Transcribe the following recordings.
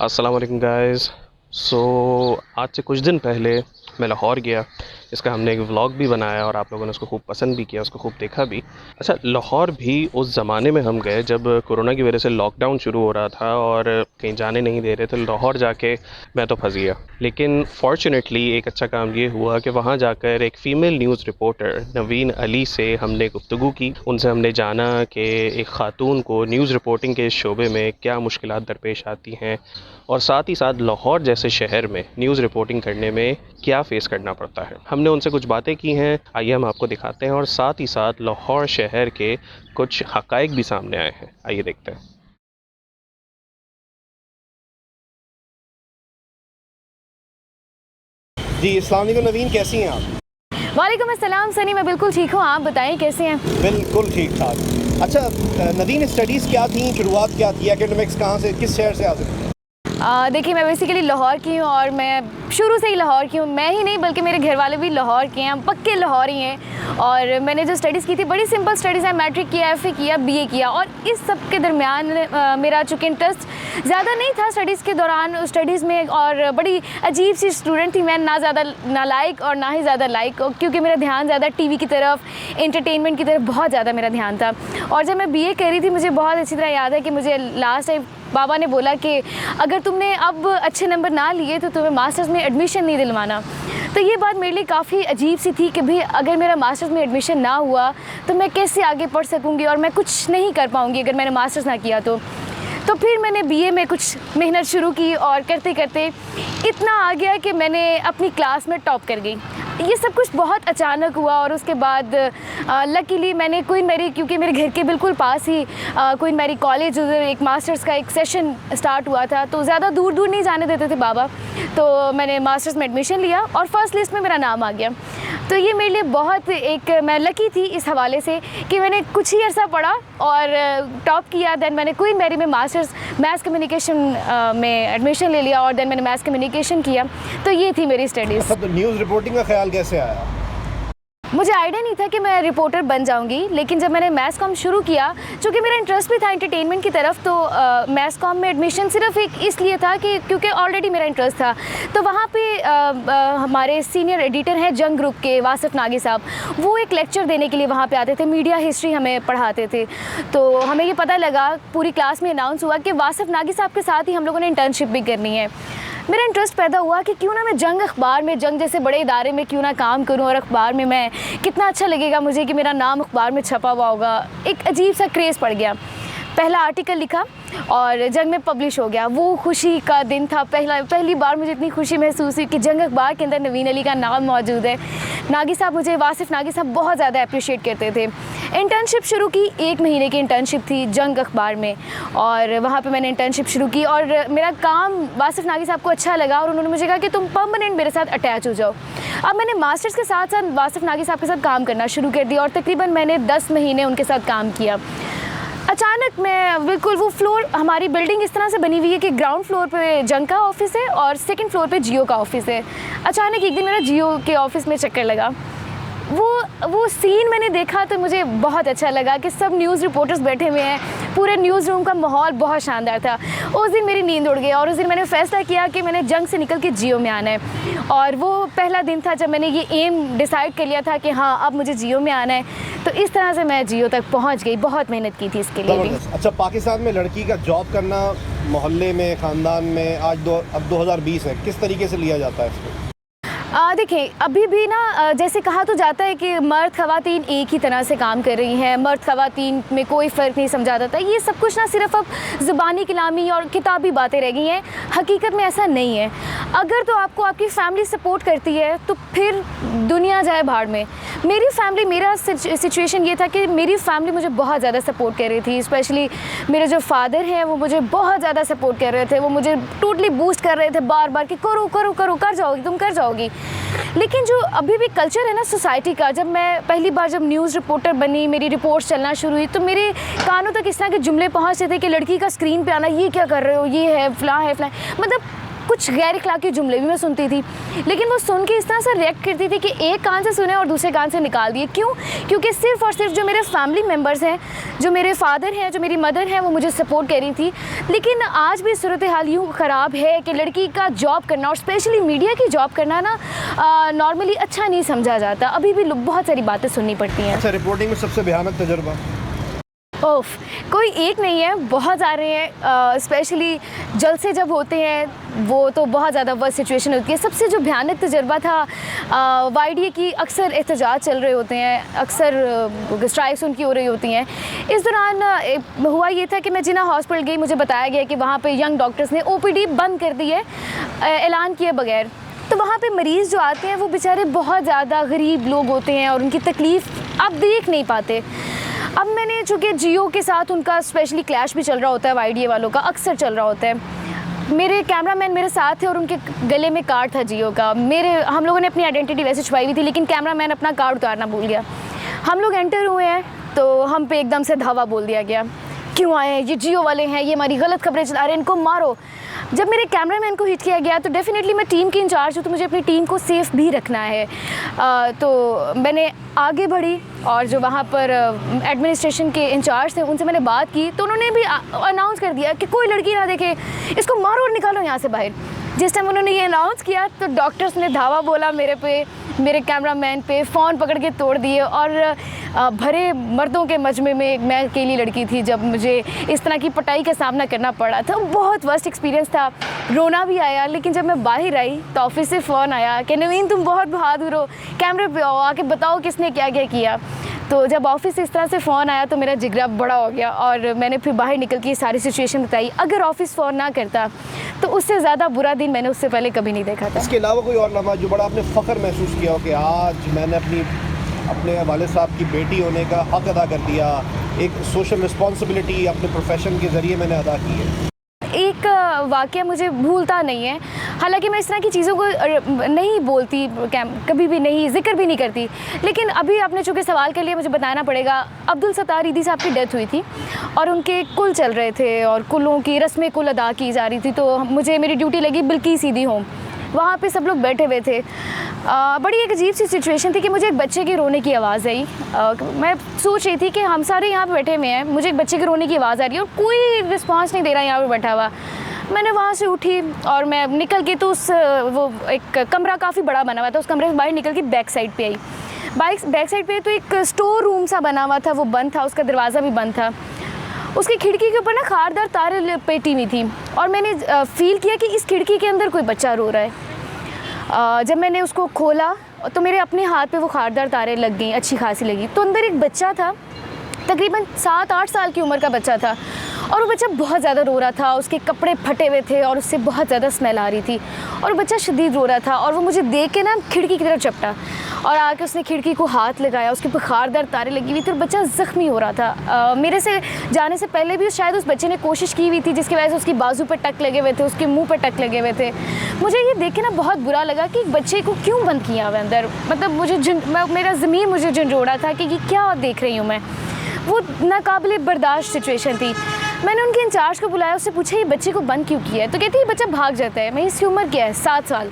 अस्सलाम वालेकुम गाइस। सो आज से कुछ दिन पहले मैं लाहौर गया। इसका हमने एक व्लॉग भी बनाया और आप लोगों ने उसको खूब पसंद भी किया, उसको खूब देखा भी। अच्छा, लाहौर भी उस ज़माने में हम गए जब कोरोना की वजह से लॉकडाउन शुरू हो रहा था और कहीं जाने नहीं दे रहे थे। लाहौर जाके मैं तो फंस गया। लेकिन फ़ॉर्चुनेटली एक अच्छा काम ये हुआ कि वहाँ जाकर एक फ़ीमेल न्यूज़ रिपोर्टर नवीन अली से हमने गुफ्तगू की। उनसे हमने जाना कि एक ख़ातून को न्यूज़ रिपोर्टिंग के इस शोबे में क्या मुश्किलात दरपेश आती हैं और साथ ही साथ लाहौर जैसे शहर में न्यूज़ रिपोर्टिंग करने में क्या फ़ेस करना पड़ता है। हमने उनसे कुछ बातें की हैं, आइए हम आपको दिखाते हैं और साथ ही साथ लाहौर शहर के कुछ हक़ाइक़ भी सामने आए हैं। आइए देखते हैं। जी, अस्सलाम वालेकुम नवीन, कैसी हैं आप? वालेकुम अस्सलाम सनी, मैं बिल्कुल ठीक हूँ। आप बताएं कैसे हैं? बिल्कुल ठीक ठाक। अच्छा नवीन, स्टडीज़ क्या थी, शुरुआत क्या थी, एकेडमिक्स कहाँ से, किस शहर से हासिल की? देखिए, मैं बेसिकली लाहौर की हूँ और मैं शुरू से ही लाहौर की हूँ। मैं ही नहीं बल्कि मेरे घर वाले भी लाहौर के हैं, हम पक्के लाहौरी हैं। और मैंने जो स्टडीज़ की थी बड़ी सिंपल स्टडीज़ है। मैट्रिक किया, एफए किया, बीए किया और इस सब के दरमियान मेरा चूँकि इंटरेस्ट ज़्यादा नहीं था स्टडीज़ के दौरान स्टडीज़ में, और बड़ी अजीब सी स्टूडेंट थी मैं, ना ज़्यादा नालायक और ना ही ज़्यादा लायक, क्योंकि मेरा ध्यान ज़्यादा टीवी की तरफ, एंटरटेनमेंट की तरफ बहुत ज़्यादा मेरा ध्यान था। और जब मैं बीए कर रही थी, मुझे बहुत अच्छी तरह याद है कि मुझे लास्ट टाइम बाबा ने बोला कि अगर तुमने अब अच्छे नंबर ना लिए तो तुम्हें मास्टर्स में एडमिशन नहीं दिलवाना। तो ये बात मेरे लिए काफ़ी अजीब सी थी कि भाई अगर मेरा मास्टर्स में एडमिशन ना हुआ तो मैं कैसे आगे पढ़ सकूँगी और मैं कुछ नहीं कर पाऊँगी अगर मैंने मास्टर्स ना किया तो फिर मैंने बीए में कुछ मेहनत शुरू की और करते करते इतना आ गया कि मैंने अपनी क्लास में टॉप कर गई। ये सब कुछ बहुत अचानक हुआ और उसके बाद लकीली मैंने क्वीन मैरी, क्योंकि मेरे घर के बिल्कुल पास ही क्वीन मैरी कॉलेज, उधर एक मास्टर्स का एक सेशन स्टार्ट हुआ था, तो ज़्यादा दूर दूर नहीं जाने देते थे बाबा। तो मैंने मास्टर्स में एडमिशन लिया और फर्स्ट लिस्ट में मेरा नाम आ गया। तो ये मेरे लिए बहुत मैं लकी थी इस हवाले से कि मैंने कुछ ही अर्सा पढ़ा और टॉप किया। दैन मैंने क्वीन मैरी में मास्टर्स मैथ्स कम्युनिकेशन में एडमिशन ले लिया और दैन मैंने मैथ्स कम्युनिकेशन किया। तो ये थी मेरी स्टडीज़। तो न्यूज़ रिपोर्टिंग का ख्याल कैसे आया? मुझे आइडिया नहीं था कि मैं रिपोर्टर बन जाऊंगी, लेकिन जब मैंने मैथ्स कॉम शुरू किया, चूँकि मेरा इंटरेस्ट भी था एंटरटेनमेंट की तरफ, तो मैथ्स कॉम में एडमिशन सिर्फ एक इसलिए था कि क्योंकि ऑलरेडी मेरा इंटरेस्ट था। तो वहाँ पे हमारे सीनियर एडिटर हैं जंग ग्रुप के वासिफ नागी साहब, वो एक लेक्चर देने के लिए वहाँ पे आते थे, मीडिया हिस्ट्री हमें पढ़ाते थे। तो हमें ये पता लगा, पूरी क्लास में अनाउंस हुआ कि वासिफ नागी साहब के साथ ही हम लोगों ने इंटर्नशिप भी करनी है। मेरा इंटरेस्ट पैदा हुआ कि क्यों ना मैं जंग अखबार में, जंग जैसे बड़े इदारे में क्यों ना काम करूं और अखबार में मैं, कितना अच्छा लगेगा मुझे कि मेरा नाम अखबार में छपा हुआ होगा। एक अजीब सा क्रेज़ पड़ गया। पहला आर्टिकल लिखा और जंग में पब्लिश हो गया। वो खुशी का दिन था, पहली बार मुझे इतनी खुशी महसूस हुई कि जंग अखबार के अंदर नवीन अली का नाम मौजूद है। नागी साहब मुझे, वासिफ नागी साहब बहुत ज़्यादा अप्रिशिएट करते थे। इंटर्नशिप शुरू की, 1 महीने की इंटर्नशिप थी जंग अखबार में, और वहाँ पे मैंने इंटर्नशिप शुरू की और मेरा काम वासिफ नागी साहब को अच्छा लगा और उन्होंने मुझे कहा कि तुम परमानेंट मेरे साथ अटैच हो जाओ। अब मैंने मास्टर्स के साथ साथ वासिफ नागी साहब के साथ काम करना शुरू कर दिया और तकरीबन मैंने 10 महीने उनके साथ काम किया। अचानक मैं बिल्कुल, वो फ्लोर, हमारी बिल्डिंग इस तरह से बनी हुई है कि ग्राउंड फ्लोर पे जंग का ऑफिस है और सेकंड फ्लोर पे जियो का ऑफिस है। अचानक एक दिन मेरा जियो के ऑफिस में चक्कर लगा। वो सीन मैंने देखा तो मुझे बहुत अच्छा लगा कि सब न्यूज़ रिपोर्टर्स बैठे हुए हैं, पूरे न्यूज़ रूम का माहौल बहुत शानदार था। उस दिन मेरी नींद उड़ गई और उस दिन मैंने फ़ैसला किया कि मैंने जंग से निकल के जियो में आना है। और वो पहला दिन था जब मैंने ये एम डिसाइड कर लिया था कि हाँ, अब मुझे जियो में आना है। तो इस तरह से मैं जियो तक पहुँच गई। बहुत मेहनत की थी इसके लिए भी। अच्छा, पाकिस्तान में लड़की का जॉब करना मोहल्ले में, ख़ानदान में, अब 2020 है, किस तरीके से लिया जाता है इसको? देखिए, अभी भी ना जैसे कहा तो जाता है कि मर्द ख़वातीन एक ही तरह से काम कर रही हैं, मर्द ख़वातीन में कोई फ़र्क नहीं समझा जाता। ये सब कुछ ना सिर्फ अब ज़ुबानी कलामी और किताबी बातें रह गई हैं। हकीकत में ऐसा नहीं है। अगर तो आपको आपकी फ़ैमिली सपोर्ट करती है तो फिर दुनिया जाए भाड़ में। मेरी फ़ैमिली, मेरा सिचुएशन ये था कि मेरी फ़ैमिली मुझे बहुत ज़्यादा सपोर्ट कर रही थी। स्पेशली मेरे जो फादर हैं वो मुझे बहुत ज़्यादा सपोर्ट कर रहे थे। वो मुझे टोटली बूस्ट कर रहे थे बार बार कि करो करो करो, कर जाओगी, तुम कर जाओगी। लेकिन जो अभी भी कल्चर है ना सोसाइटी का, जब मैं पहली बार जब न्यूज़ रिपोर्टर बनी, मेरी रिपोर्ट्स चलना शुरू हुई, तो मेरे कानों तक इस तरह के जुमले पहुँचते थे कि लड़की का स्क्रीन पे आना, ये क्या कर रहे हो, ये है फ़लाँ है फ़लाँ। मतलब कुछ गैर इखलाकी जुमले भी मैं सुनती थी, लेकिन वो सुन के इस तरह से रिएक्ट करती थी कि एक कान से सुने और दूसरे कान से निकाल दिए। क्यों? क्योंकि सिर्फ़ और सिर्फ जो मेरे फैमिली मेम्बर्स हैं, जो मेरे फादर हैं, जो मेरी मदर हैं, वो मुझे सपोर्ट कर रही थी। लेकिन आज भी सूरत हाल यूँ ख़राब है कि लड़की का जॉब करना और स्पेशली मीडिया की जॉब करना ना नॉर्मली अच्छा नहीं समझा जाता। अभी भी बहुत सारी बातें सुननी पड़ती हैं। अच्छा, रिपोर्टिंग में सबसे भयानक तजुर्बा? ओफ, कोई एक नहीं है, बहुत सारे हैं। स्पेशली जलसे जब होते हैं वो तो बहुत ज़्यादा वर्स्ट सिचुएशन होती है। सबसे जो भयानक तजुर्बा था YDA की अक्सर एहतजाज चल रहे होते हैं, अक्सर स्ट्राइक्स उनकी हो रही होती हैं। इस दौरान हुआ ये था कि मैं जिना हॉस्पिटल गई, मुझे बताया गया कि वहाँ पे यंग डॉक्टर्स ने OPD बंद कर दी है ऐलान किए बगैर। तो वहाँ पे मरीज़ जो आते हैं वो बेचारे बहुत ज़्यादा गरीब लोग होते हैं और उनकी तकलीफ़ आप देख नहीं पाते। अब मैंने चूँकि जियो के साथ उनका स्पेशली क्लैश भी चल रहा होता है, YDA वालों का अक्सर चल रहा होता है। मेरे कैमरामैन मेरे साथ थे और उनके गले में कार्ड था जियो का। हम लोगों ने अपनी आइडेंटिटी वैसे छुपाई हुई थी, लेकिन कैमरामैन अपना कार्ड उतारना भूल गया। हम लोग एंटर हुए हैं तो हम पे एकदम से धावा बोल दिया गया, क्यों आए हैं, ये जियो वाले हैं, ये हमारी गलत खबरें चला रहे हैं, इनको मारो। जब मेरे कैमरामैन को हिट किया गया तो डेफिनेटली मैं टीम की इंचार्ज हूँ, तो मुझे अपनी टीम को सेफ़ भी रखना है। तो मैंने आगे बढ़ी और जो वहाँ पर एडमिनिस्ट्रेशन के इंचार्ज थे उनसे मैंने बात की, तो उन्होंने भी अनाउंस कर दिया कि कोई लड़की ना देखे, इसको मारो और निकालो यहाँ से बाहर। जिस टाइम उन्होंने ये अनाउंस किया तो डॉक्टर्स ने धावा बोला मेरे पे, मेरे कैमरामैन पे, फ़ोन पकड़ के तोड़ दिए। और भरे मर्दों के मजमे में मैं अकेली लड़की थी जब मुझे इस तरह की पिटाई का सामना करना पड़ा था। बहुत वर्स्ट एक्सपीरियंस था, रोना भी आया। लेकिन जब मैं बाहर आई तो ऑफिस से फ़ोन आया कि नवीन तुम बहुत बहादुर हो, कैमरे पे आओ, आके बताओ किसने क्या क्या किया। तो जब ऑफिस से इस तरह से फ़ोन आया तो मेरा जिगरा बड़ा हो गया और मैंने फिर बाहर निकल के सारी सिचुएशन बताई। अगर ऑफिस फ़ोन ना करता तो उससे ज़्यादा बुरा दिन मैंने उससे पहले कभी नहीं देखा था। इसके अलावा कोई और लम्हा जो बड़ा आपने फ़ख्र महसूस किया हो कि आज मैंने अपने वालिद साहब की बेटी होने का हक़ अदा कर दिया, एक सोशल रिस्पॉन्सिबिलिटी अपने प्रोफेशन के ज़रिए मैंने अदा की है? एक वाक़या मुझे भूलता नहीं है। हालांकि मैं इस तरह की चीज़ों को नहीं बोलती, कभी भी नहीं, जिक्र भी नहीं करती, लेकिन अभी आपने चूँकि सवाल के लिए मुझे बताना पड़ेगा। अब्दुल सत्तार ईदी साहब की डेथ हुई थी और उनके कुल चल रहे थे और कुलों की रस्में कुल अदा की जा रही थी। तो मेरी ड्यूटी लगी बिल्किस ईदी होम, वहाँ पे सब लोग बैठे हुए थे। बड़ी एक अजीब सी सिचुएशन थी कि मुझे एक बच्चे की रोने की आवाज़ आई। मैं सोच रही थी कि हम सारे यहाँ पे बैठे हुए हैं, मुझे एक बच्चे की रोने की आवाज़ आ रही है और कोई रिस्पांस नहीं दे रहा यहाँ पे बैठा हुआ। मैंने वहाँ से उठी और मैं निकल के तो वो एक कमरा काफ़ी बड़ा बना हुआ था, उस कमरे से बाहर निकल के बैक साइड पे आई। बैक साइड पे तो एक स्टोर रूम सा बना हुआ था, वो बंद था, उसका दरवाज़ा भी बंद था। उसकी खिड़की के ऊपर ना खारदार तारे लपेटी हुई थी और मैंने फ़ील किया कि इस खिड़की के अंदर कोई बच्चा रो रहा है। जब मैंने उसको खोला तो मेरे अपने हाथ पे वो खारदार तारे लग गई, अच्छी खासी लगी। तो अंदर एक बच्चा था, तकरीबन 7-8 साल की उम्र का बच्चा था और वो बच्चा बहुत ज़्यादा रो रहा था। उसके कपड़े फटे हुए थे और उससे बहुत ज़्यादा स्मेल आ रही थी और बच्चा शदीद रो रहा था। और वो मुझे देख के ना खिड़की की तरफ चपटा और आके उसने खिड़की को हाथ लगाया, उसके ऊपर खारदार तारे लगी हुई थी और बच्चा ज़ख्मी हो रहा था। मेरे से जाने से पहले भी शायद उस बच्चे ने कोशिश की हुई थी, जिसकी वजह से उसकी बाजू पर टक लगे हुए थे, उसके मुंह पर टक लगे हुए थे। मुझे ये देख के ना बहुत बुरा लगा कि बच्चे को क्यों बंद किया हुआ अंदर। मतलब मेरा ज़मीर मुझे झंझोड़ा था कि ये क्या देख रही हूँ मैं। वो नाकाबिले बर्दाश्त सिचुएशन थी। मैंने उनके इंचार्ज को बुलाया, उससे पूछा ये बच्चे को बंद क्यों किया है, तो कहती है बच्चा भाग जाता है। मैं इसकी उम्र क्या है, 7 साल।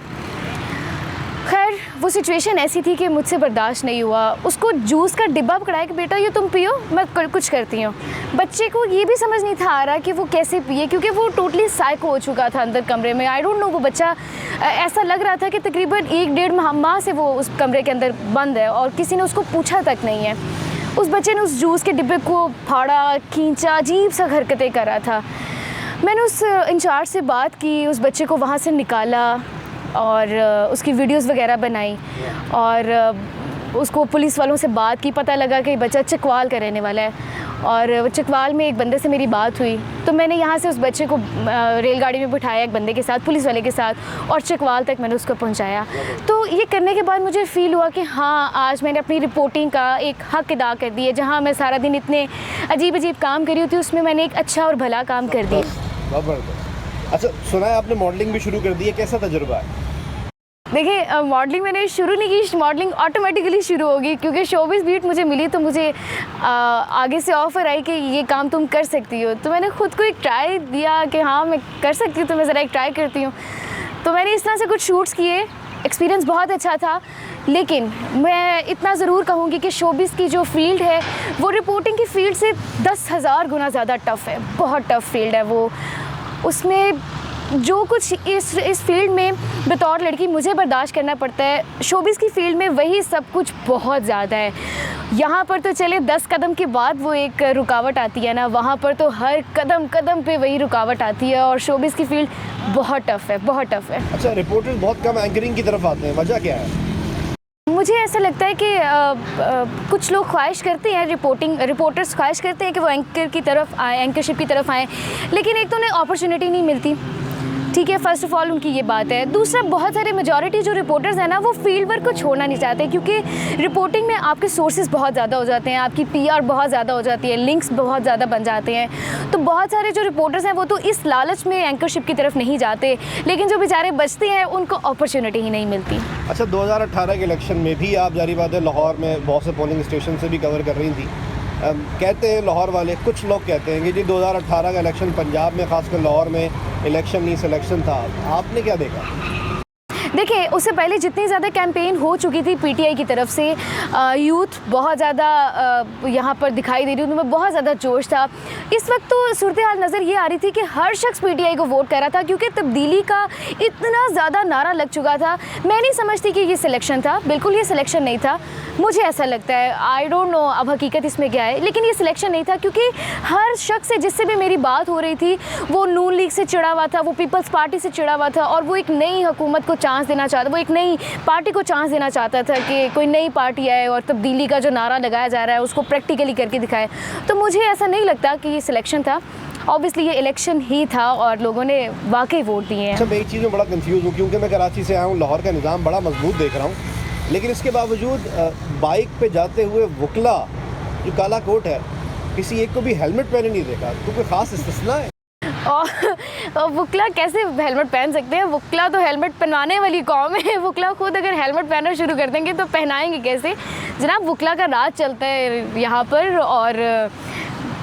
खैर वो सिचुएशन ऐसी थी कि मुझसे बर्दाश्त नहीं हुआ। उसको जूस का डिब्बा पकड़ाया कि बेटा ये तुम पियो, मैं कुछ करती हूँ। बच्चे को ये भी समझ नहीं था आ रहा कि वो कैसे पिए, क्योंकि वो टोटली साइको हो चुका था अंदर कमरे में। आई डोंट नो, वो बच्चा ऐसा लग रहा था कि तकरीबन 1-1.5 माह से वो उस कमरे के अंदर बंद है और किसी ने उसको पूछा तक नहीं है। उस बच्चे ने उस जूस के डिब्बे को फाड़ा, खींचा, अजीब सा हरकतें कर रहा था। मैंने उस इंचार्ज से बात की, उस बच्चे को वहाँ से निकाला और उसकी वीडियोस वगैरह बनाई और उसको पुलिस वालों से बात की। पता लगा कि बच्चा चकवाल का रहने वाला है और चकवाल में एक बंदे से मेरी बात हुई, तो मैंने यहाँ से उस बच्चे को रेलगाड़ी में बिठाया एक बंदे के साथ, पुलिस वाले के साथ, और चकवाल तक मैंने उसको पहुँचाया। तो ये करने के बाद मुझे फ़ील हुआ कि हाँ, आज मैंने अपनी रिपोर्टिंग का एक हक़ अदा कर दिया। जहाँ मैं सारा दिन इतने अजीब अजीब काम करी होती, उसमें मैंने एक अच्छा और भला काम कर दिया। अच्छा, सुना है आपने मॉडलिंग भी शुरू कर दी है, कैसा तजुर्बा है? देखिए, मॉडलिंग मैंने शुरू नहीं की, मॉडलिंग ऑटोमेटिकली शुरू होगी, क्योंकि शोबिज़ बीट मुझे मिली तो मुझे आगे से ऑफ़र आई कि ये काम तुम कर सकती हो। तो मैंने ख़ुद को एक ट्राई दिया कि हाँ मैं कर सकती हूँ, तो मैं ज़रा एक ट्राई करती हूँ। तो मैंने इस तरह से कुछ शूट्स किए, एक्सपीरियंस बहुत अच्छा था। लेकिन मैं इतना ज़रूर कहूँगी कि शोबिज़ की जो फील्ड है वो रिपोर्टिंग की फील्ड से 10,000 गुना ज़्यादा टफ़ है, बहुत टफ़ फील्ड है वो। उसमें जो कुछ इस फील्ड में बतौर लड़की मुझे बर्दाश्त करना पड़ता है, शोबिज़ की फील्ड में वही सब कुछ बहुत ज़्यादा है। यहाँ पर तो चले 10 कदम के बाद वो एक रुकावट आती है ना, वहाँ पर तो हर कदम कदम पे वही रुकावट आती है और शोबिज़ की फील्ड बहुत टफ़ है, बहुत टफ़ है। अच्छा, रिपोर्टर्स बहुत कम एंकरिंग की तरफ आते हैं, वजह क्या है? मुझे ऐसा लगता है कि कुछ लोग ख्वाहिश करते हैं, रिपोर्टर्स ख्वाहिश करते हैं कि वो एंकर की तरफ आए, एंकरशिप की तरफ आएँ, लेकिन एक तो उन्हें अपॉर्चुनिटी नहीं मिलती। ठीक है, फ़र्स्ट ऑफ़ ऑल उनकी ये बात है। दूसरा, बहुत सारे मेजॉरिटी जो रिपोर्टर्स हैं ना, वो फील्ड वर्क को छोड़ना नहीं चाहते, क्योंकि रिपोर्टिंग में आपके सोर्सेज बहुत ज़्यादा हो जाते हैं, आपकी पीआर बहुत ज़्यादा हो जाती है, लिंक्स बहुत ज़्यादा बन जाते हैं। तो बहुत सारे जो रिपोर्टर्स हैं वो तो इस लालच में एंकरशिप की तरफ नहीं जाते, लेकिन जो बेचारे बचते हैं उनको अपॉर्चुनिटी ही नहीं मिलती। अच्छा, 2018 के इलेक्शन में भी आप जारी बात है लाहौर में बहुत से पोलिंग स्टेशन से भी कवर कर रही थी। कहते हैं लाहौर वाले, कुछ लोग कहते हैं कि जी 2018 का इलेक्शन पंजाब में, खासकर लाहौर में इलेक्शन नहीं सिलेक्शन था। आपने क्या देखा? देखिए, उससे पहले जितनी ज़्यादा कैंपेन हो चुकी थी पीटीआई की तरफ से, यूथ बहुत ज़्यादा यहाँ पर दिखाई दे रही, उनमें बहुत ज़्यादा जोश था। इस वक्त तो सूरत हाल नज़र ये आ रही थी कि हर शख्स पीटीआई को वोट कर रहा था, क्योंकि तब्दीली का इतना ज़्यादा नारा लग चुका था। मैं नहीं समझती कि ये सिलेक्शन था, बिल्कुल ये सिलेक्शन नहीं था, मुझे ऐसा लगता है। आई डोंट नो अब हकीकत इसमें क्या है, लेकिन ये सिलेक्शन नहीं था, क्योंकि हर शख्स से जिससे भी मेरी बात हो रही थी वो नून लीग से चिड़ा हुआ था, वो पीपल्स पार्टी से चिड़ा हुआ था, और वो एक नई हुकूमत को चांस देना चाहता, वो एक नई पार्टी को चांस देना चाहता था कि कोई नई पार्टी आए और तब्दीली का जो नारा लगाया जा रहा है उसको प्रैक्टिकली करके दिखाए। तो मुझे ऐसा नहीं लगता कि ये सिलेक्शन था, ऑब्वियसली ये इलेक्शन ही था और लोगों ने वाकई वोट दिए हैं। अच्छा, मैं एक चीज़ में बड़ा कंफ्यूज हूँ, क्योंकि मैं कराची से आया हूँ, लाहौर का निज़ाम बड़ा मजबूत देख रहा हूँ, लेकिन इसके बावजूद बाइक पे जाते हुए वकला जो काला कोट है, किसी एक को भी हेलमेट पहने नहीं देखा। तो कोई ख़ास इस्तिस्ना है? और वकला कैसे हेलमेट पहन सकते हैं? वकला तो हेलमेट पहनाने वाली कौम है। वकला खुद अगर हेलमेट पहनना शुरू कर देंगे तो पहनाएंगे कैसे? जनाब, वकला का राज चलता है यहाँ पर, और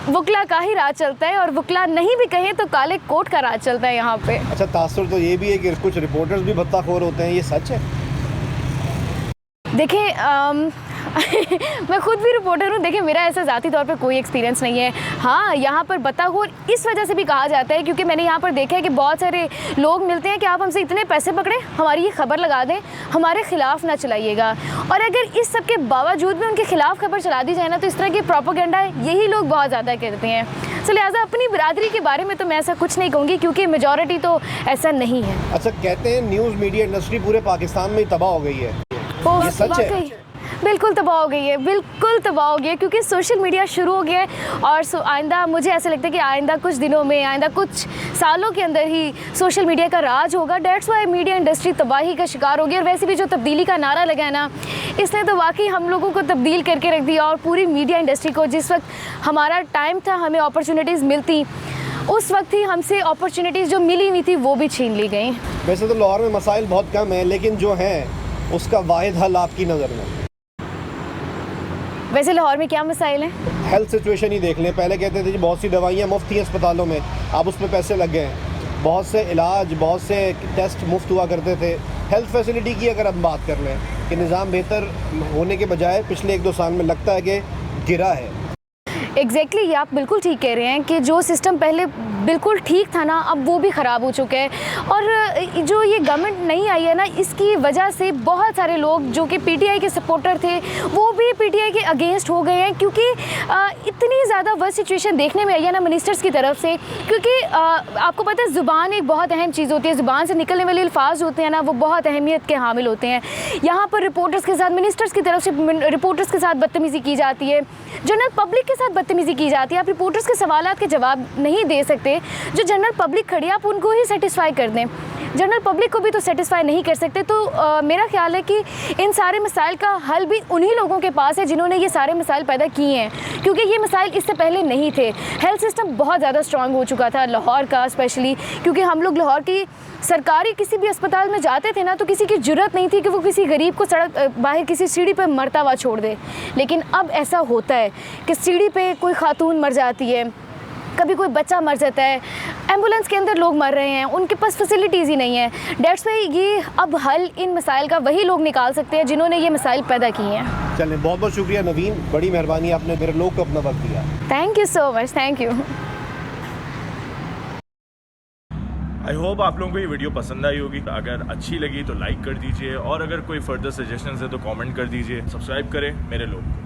वकला का ही राज चलता है, और वकला नहीं भी कहें तो काले कोट का राज चलता है यहाँ पे। अच्छा, तासुर तो ये भी है कि कुछ रिपोर्टर्स भी भत्ताखोर होते हैं, ये सच है? देखिए, मैं खुद भी रिपोर्टर हूँ। देखिए, मेरा ऐसा ज़ाती तौर पे कोई एक्सपीरियंस नहीं है। हाँ, यहाँ पर बत्ताखोर इस वजह से भी कहा जाता है क्योंकि मैंने यहाँ पर देखा है कि बहुत सारे लोग मिलते हैं कि आप हमसे इतने पैसे पकड़े, हमारी ये खबर लगा दें, हमारे ख़िलाफ़ ना चलाइएगा। और अगर इस सब के बावजूद भी उनके ख़िलाफ़ खबर चला दी जाए ना, तो इस तरह की प्रोपेगेंडा यही लोग बहुत ज़्यादा करते हैं। तो लिहाजा अपनी बिरादरी के बारे में तो मैं ऐसा कुछ नहीं कहूँगी, क्योंकि मेजॉरिटी तो ऐसा नहीं है। अच्छा, कहते हैं न्यूज़ मीडिया इंडस्ट्री पूरे पाकिस्तान में ही तबाह हो गई है, ये सच है? बिल्कुल तबाह हो गई है, बिल्कुल तबाह हो गई है, क्योंकि सोशल मीडिया शुरू हो गया है। और आइंदा मुझे ऐसा लगता है कि आइंदा कुछ दिनों में, आइंदा कुछ सालों के अंदर ही सोशल मीडिया का राज होगा। डेट्स वाई मीडिया इंडस्ट्री तबाही का शिकार होगी। और वैसे भी जो तब्दीली का नारा लगा है ना, इसने तो वाकई हम लोगों को तब्दील करके रख दिया। और पूरी मीडिया इंडस्ट्री को, जिस वक्त हमारा टाइम था, हमें अपॉर्चुनिटीज़ मिलती, उस वक्त ही हमसे अपॉर्चुनिटीज़ जो मिली हुई थी वो भी छीन ली गई। वैसे तो लाहौर में मसाइल बहुत कम है, लेकिन जो हैं उसका वाहिद हल आपकी नज़र में? वैसे लाहौर में क्या मसाइल हैं? हेल्थ सिचुएशन ही देख लें। पहले कहते थे जी बहुत सी दवाइयाँ मुफ्त थी अस्पतालों में, अब उसमें पैसे लग गए हैं। बहुत से इलाज, बहुत से टेस्ट मुफ्त हुआ करते थे। हेल्थ फैसिलिटी की अगर हम बात कर लें कि निज़ाम बेहतर होने के बजाय पिछले 1-2 साल में लगता है कि गिरा है। एग्जैक्टली, ये आप बिल्कुल ठीक कह रहे हैं कि जो सिस्टम पहले बिल्कुल ठीक था ना, अब वो भी ख़राब हो चुका है। और जो ये गवर्नमेंट नहीं आई है ना, इसकी वजह से बहुत सारे लोग जो कि पीटीआई के सपोर्टर थे वो भी पीटीआई के अगेंस्ट हो गए हैं, क्योंकि इतनी ज़्यादा वर्स्ट सिचुएशन देखने में आई है ना मिनिस्टर्स की तरफ से। क्योंकि आपको पता है ज़ुबान एक बहुत अहम चीज़ होती है, ज़ुबान से निकलने वाले अल्फाज होते हैं ना, वो बहुत अहमियत के हामिल होते हैं। यहाँ पर रिपोर्टर्स के साथ, मिनिस्टर्स की तरफ से रिपोर्टर्स के साथ बदतमीज़ी की जाती है, जनरल पब्लिक के साथ बदतमीज़ी की जाती है। आप रिपोर्टर्स के सवालात के जवाब नहीं दे सकते। जो जनरल पब्लिक खड़ी है आप उनको ही सेटिस्फाई कर दें, जनरल पब्लिक को भी तो सेटिस्फाई नहीं कर सकते। तो मेरा ख्याल है कि इन सारे मसाइल का हल भी उन्हीं लोगों के पास है जिन्होंने ये सारे मसाइल पैदा किए हैं, क्योंकि ये मसाइल इससे पहले नहीं थे। हेल्थ सिस्टम बहुत ज़्यादा स्ट्रॉन्ग हो चुका था लाहौर का, स्पेशली क्योंकि हम लोग लाहौर की सरकारी किसी भी अस्पताल में जाते थे ना, तो किसी की ज़रूरत नहीं थी कि वो किसी गरीब को सड़क बाहर किसी सीढ़ी पर मरता हुआ छोड़ दे। लेकिन अब ऐसा होता है कि सीढ़ी पे कोई खातून मर जाती है, कभी कोई बच्चा मर जाता है, एम्बुलेंस के अंदर लोग मर रहे हैं, उनके पास फैसिलिटीज़ ही नहीं है। डेट्स पे ये अब हल इन मसाइल का वही लोग निकाल सकते हैं जिन्होंने ये मसाइल पैदा किए हैं। चलें, बहुत बहुत शुक्रिया नवीन, बड़ी मेहरबानी, आपने मेरे लोग को अपना वक्त दिया। Thank you so much, thank you. I hope आप लोगों को ये वीडियो पसंद आई होगी। अगर अच्छी लगी तो लाइक कर दीजिए और अगर कोई फर्दर सजेशंस है तो कमेंट कर दीजिए। सब्सक्राइब करें मेरे लोग को।